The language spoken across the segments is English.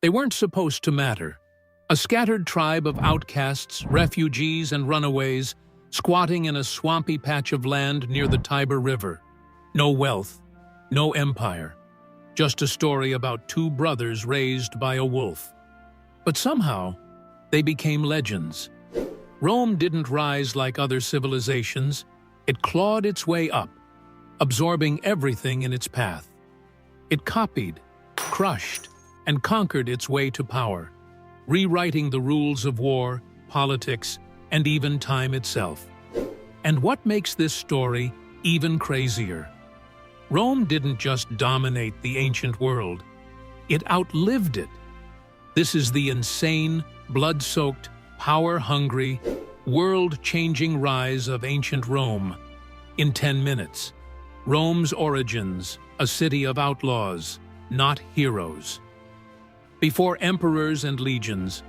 They weren't supposed to matter. A scattered tribe of outcasts, refugees, and runaways, squatting in a swampy patch of land near the Tiber River. No wealth, no empire. Just a story about two brothers raised by a wolf. But somehow, they became legends. Rome didn't rise like other civilizations. It clawed its way up, absorbing everything in its path. It copied, crushed, and conquered its way to power, rewriting the rules of war, politics, and even time itself. And what makes this story even crazier? Rome didn't just dominate the ancient world. It outlived it. This is the insane, blood-soaked, power-hungry, world-changing rise of ancient Rome. In 10 minutes, Rome's origins, a city of outlaws, not heroes. Before emperors and legions,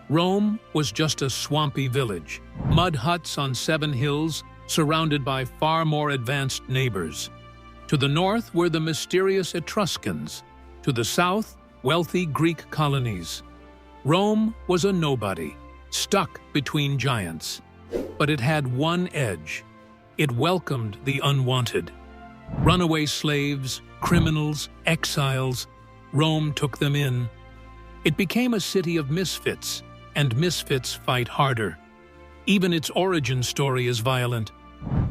Rome was just a swampy village, mud huts on 7 hills surrounded by far more advanced neighbors. To the north were the mysterious Etruscans, to the south, wealthy Greek colonies. Rome was a nobody, stuck between giants. But it had one edge. It welcomed the unwanted. Runaway slaves, criminals, exiles, Rome took them in. It became a city of misfits, and misfits fight harder. Even its origin story is violent.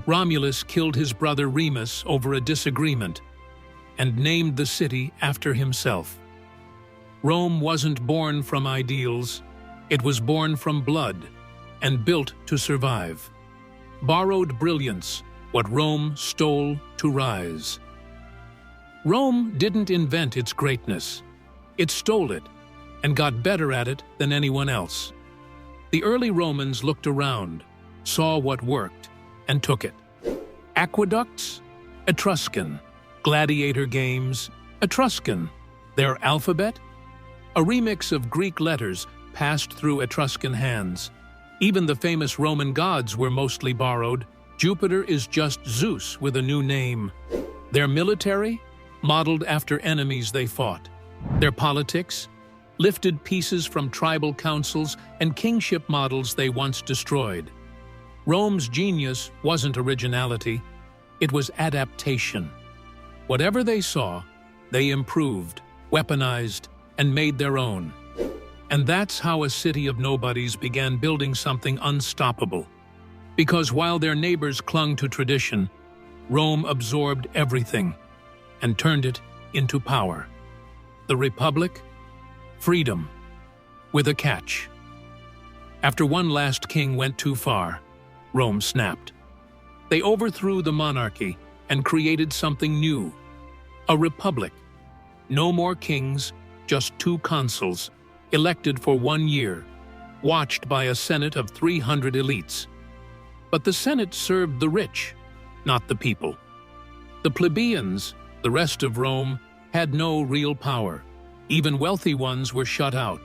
Romulus killed his brother Remus over a disagreement and named the city after himself. Rome wasn't born from ideals. It was born from blood and built to survive. Borrowed brilliance, what Rome stole to rise. Rome didn't invent its greatness. It stole it and got better at it than anyone else. The early Romans looked around, saw what worked, and took it. Aqueducts? Etruscan. Gladiator games? Etruscan. Their alphabet? A remix of Greek letters passed through Etruscan hands. Even the famous Roman gods were mostly borrowed. Jupiter is just Zeus with a new name. Their military? Modeled after enemies they fought. Their politics? Lifted pieces from tribal councils and kingship models they once destroyed. Rome's genius wasn't originality, it was adaptation. Whatever they saw, they improved, weaponized, and made their own. And that's how a city of nobodies began building something unstoppable. Because while their neighbors clung to tradition, Rome absorbed everything and turned it into power. The Republic? Freedom. With a catch. After one last king went too far, Rome snapped. They overthrew the monarchy and created something new. A republic. No more kings, just 2 consuls, elected for 1 year, watched by a senate of 300 elites. But the senate served the rich, not the people. The plebeians, the rest of Rome, had no real power. Even wealthy ones were shut out.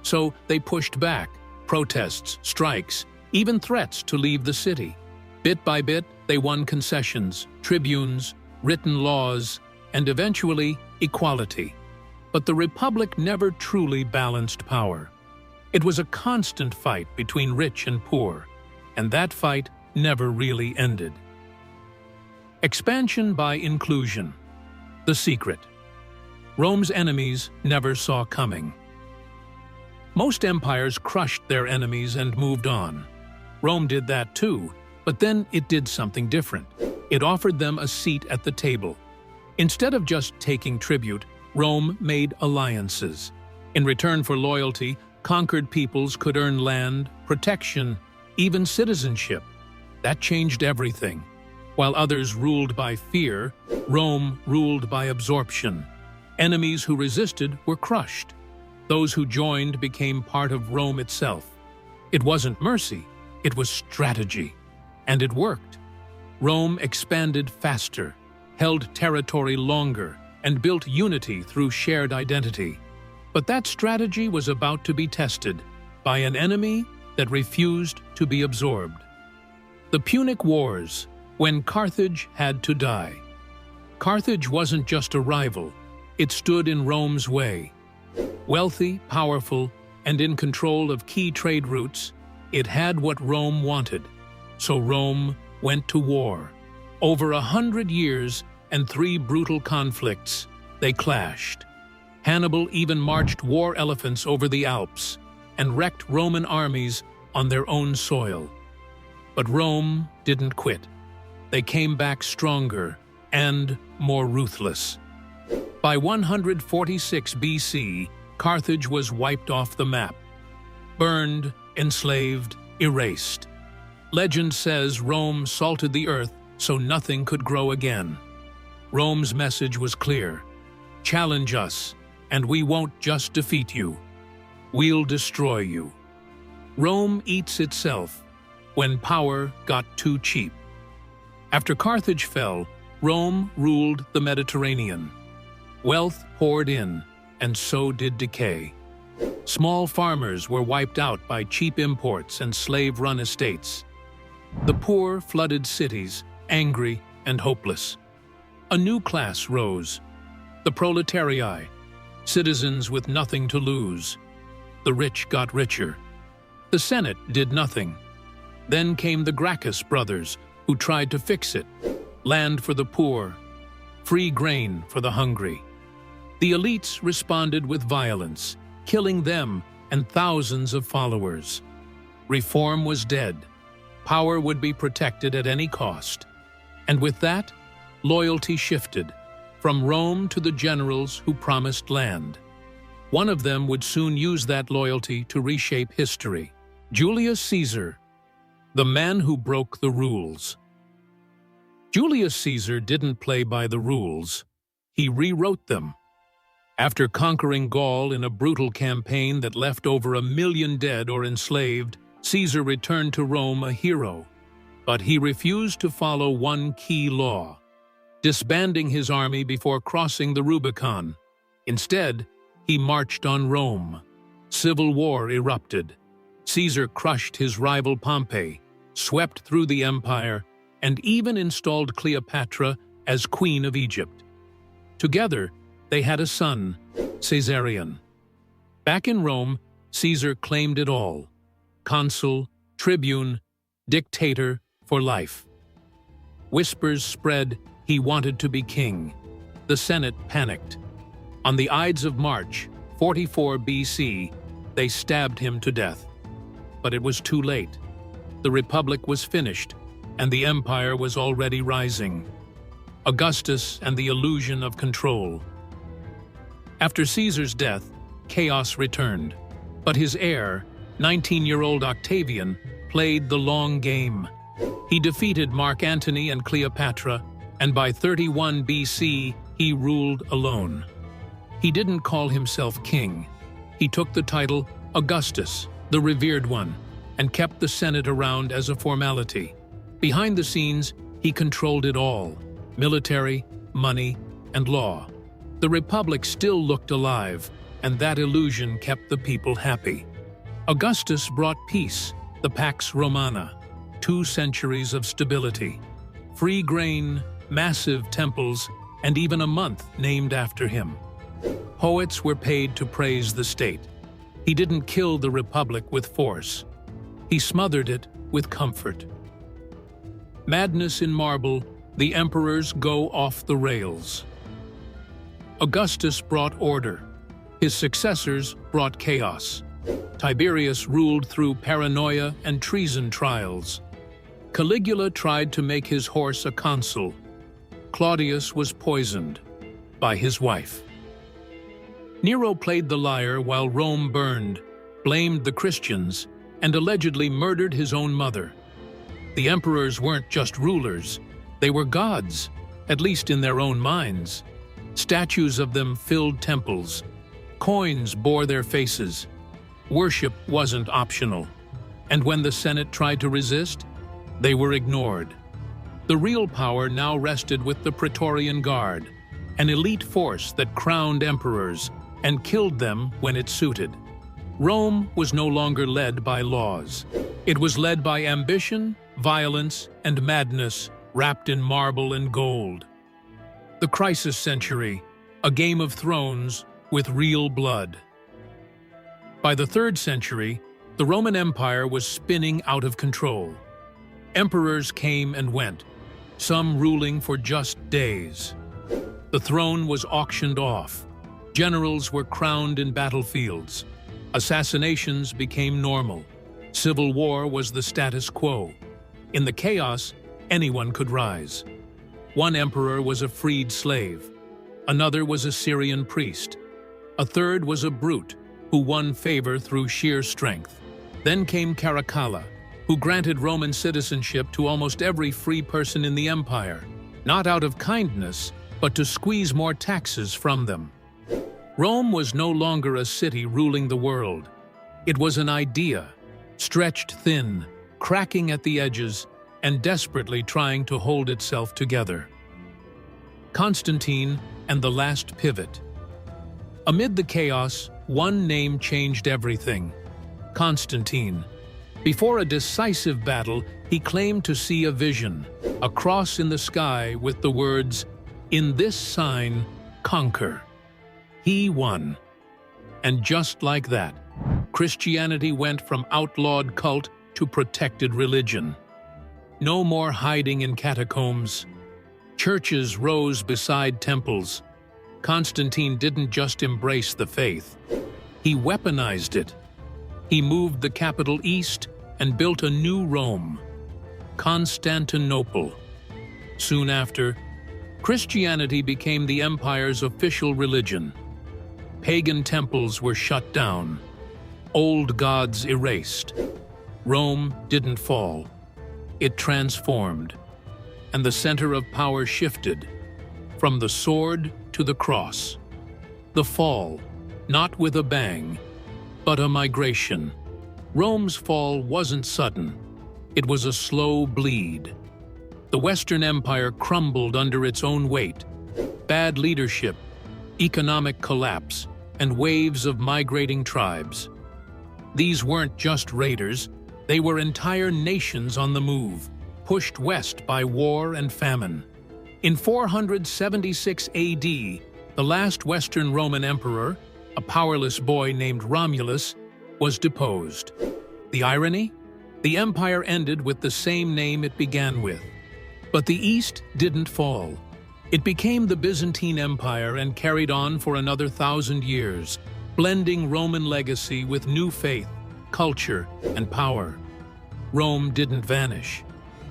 So they pushed back, protests, strikes, even threats to leave the city. Bit by bit, they won concessions, tribunes, written laws, and eventually equality. But the Republic never truly balanced power. It was a constant fight between rich and poor, and that fight never really ended. Expansion by inclusion. The secret. Rome's enemies never saw coming. Most empires crushed their enemies and moved on. Rome did that too, but then it did something different. It offered them a seat at the table. Instead of just taking tribute, Rome made alliances. In return for loyalty, conquered peoples could earn land, protection, even citizenship. That changed everything. While others ruled by fear, Rome ruled by absorption. Enemies who resisted were crushed. Those who joined became part of Rome itself. It wasn't mercy, it was strategy. And it worked. Rome expanded faster, held territory longer, and built unity through shared identity. But that strategy was about to be tested by an enemy that refused to be absorbed. The Punic Wars, when Carthage had to die. Carthage wasn't just a rival, it stood in Rome's way. Wealthy, powerful, and in control of key trade routes, it had what Rome wanted. So Rome went to war. Over 100 years and 3 brutal conflicts, they clashed. Hannibal even marched war elephants over the Alps and wrecked Roman armies on their own soil. But Rome didn't quit. They came back stronger and more ruthless. By 146 BC, Carthage was wiped off the map. Burned, enslaved, erased. Legend says Rome salted the earth so nothing could grow again. Rome's message was clear. Challenge us, and we won't just defeat you. We'll destroy you. Rome eats itself when power got too cheap. After Carthage fell, Rome ruled the Mediterranean. Wealth poured in, and so did decay. Small farmers were wiped out by cheap imports and slave-run estates. The poor flooded cities, angry and hopeless. A new class rose, the proletarii, citizens with nothing to lose. The rich got richer. The Senate did nothing. Then came the Gracchus brothers, who tried to fix it. Land for the poor, free grain for the hungry. The elites responded with violence, killing them and thousands of followers. Reform was dead. Power would be protected at any cost. And with that, loyalty shifted, from Rome to the generals who promised land. One of them would soon use that loyalty to reshape history. Julius Caesar, the man who broke the rules. Julius Caesar didn't play by the rules. He rewrote them. After conquering Gaul in a brutal campaign that left over 1 million dead or enslaved, Caesar returned to Rome a hero. But he refused to follow one key law, disbanding his army before crossing the Rubicon. Instead, he marched on Rome. Civil war erupted. Caesar crushed his rival Pompey, swept through the empire, and even installed Cleopatra as Queen of Egypt. Together, they had a son, Caesarion. Back in Rome, Caesar claimed it all: consul, tribune, dictator for life. Whispers spread he wanted to be king. The Senate panicked. On the Ides of March, 44 BC, they stabbed him to death. But it was too late. The Republic was finished, and the empire was already rising. Augustus and the illusion of control. After Caesar's death, chaos returned. But his heir, 19-year-old Octavian, played the long game. He defeated Mark Antony and Cleopatra, and by 31 BC, he ruled alone. He didn't call himself king. He took the title Augustus, the revered one, and kept the Senate around as a formality. Behind the scenes, he controlled it all: military, money, and law. The Republic still looked alive, and that illusion kept the people happy. Augustus brought peace, the Pax Romana, 2 centuries of stability, free grain, massive temples, and even a month named after him. Poets were paid to praise the state. He didn't kill the Republic with force. He smothered it with comfort. Madness in marble, the emperors go off the rails. Augustus brought order. His successors brought chaos. Tiberius ruled through paranoia and treason trials. Caligula tried to make his horse a consul. Claudius was poisoned by his wife. Nero played the liar while Rome burned, blamed the Christians, and allegedly murdered his own mother. The emperors weren't just rulers, they were gods, at least in their own minds. Statues of them filled temples. Coins bore their faces. Worship wasn't optional. And when the Senate tried to resist, they were ignored. The real power now rested with the Praetorian Guard, an elite force that crowned emperors and killed them when it suited. Rome was no longer led by laws. It was led by ambition, violence, and madness wrapped in marble and gold. The Crisis Century, a Game of Thrones with real blood. By the 3rd century, the Roman Empire was spinning out of control. Emperors came and went, some ruling for just days. The throne was auctioned off. Generals were crowned in battlefields. Assassinations became normal. Civil war was the status quo. In the chaos, anyone could rise. One emperor was a freed slave. Another was a Syrian priest. A third was a brute who won favor through sheer strength. Then came Caracalla, who granted Roman citizenship to almost every free person in the empire, not out of kindness, but to squeeze more taxes from them. Rome was no longer a city ruling the world. It was an idea, stretched thin, cracking at the edges, and desperately trying to hold itself together. Constantine and the last pivot. Amid the chaos, one name changed everything: Constantine. Before a decisive battle, he claimed to see a vision, a cross in the sky with the words, "In this sign, conquer." He won. And just like that, Christianity went from outlawed cult to protected religion. No more hiding in catacombs. Churches rose beside temples. Constantine didn't just embrace the faith. He weaponized it. He moved the capital east and built a new Rome, Constantinople. Soon after, Christianity became the empire's official religion. Pagan temples were shut down, old gods erased. Rome didn't fall. It transformed, and the center of power shifted from the sword to the cross. The fall, not with a bang, but a migration. Rome's fall wasn't sudden. It was a slow bleed. The Western Empire crumbled under its own weight. Bad leadership, economic collapse, and waves of migrating tribes. These weren't just raiders, they were entire nations on the move, pushed west by war and famine. In 476 AD, the last Western Roman emperor, a powerless boy named Romulus, was deposed. The irony? The empire ended with the same name it began with. But the East didn't fall. It became the Byzantine Empire and carried on for another 1,000 years, blending Roman legacy with new faith, culture, and power. Rome didn't vanish.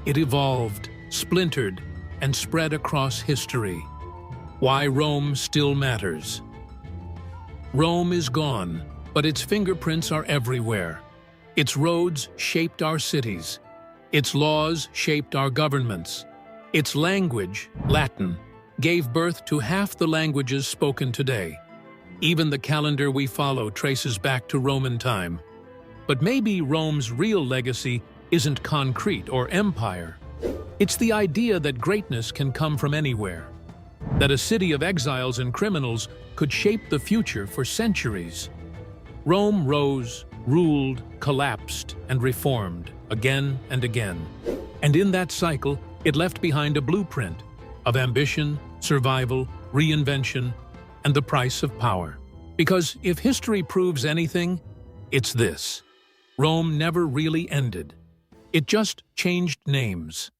It evolved, splintered, and spread across history. Why Rome still matters. Rome is gone, but its fingerprints are everywhere. Its roads shaped our cities. Its laws shaped our governments. Its language, Latin, gave birth to half the languages spoken today. Even the calendar we follow traces back to Roman time. But maybe Rome's real legacy isn't concrete or empire. It's the idea that greatness can come from anywhere. That a city of exiles and criminals could shape the future for centuries. Rome rose, ruled, collapsed, and reformed again and again. And in that cycle, it left behind a blueprint of ambition, survival, reinvention, and the price of power. Because if history proves anything, it's this: Rome never really ended. It just changed names.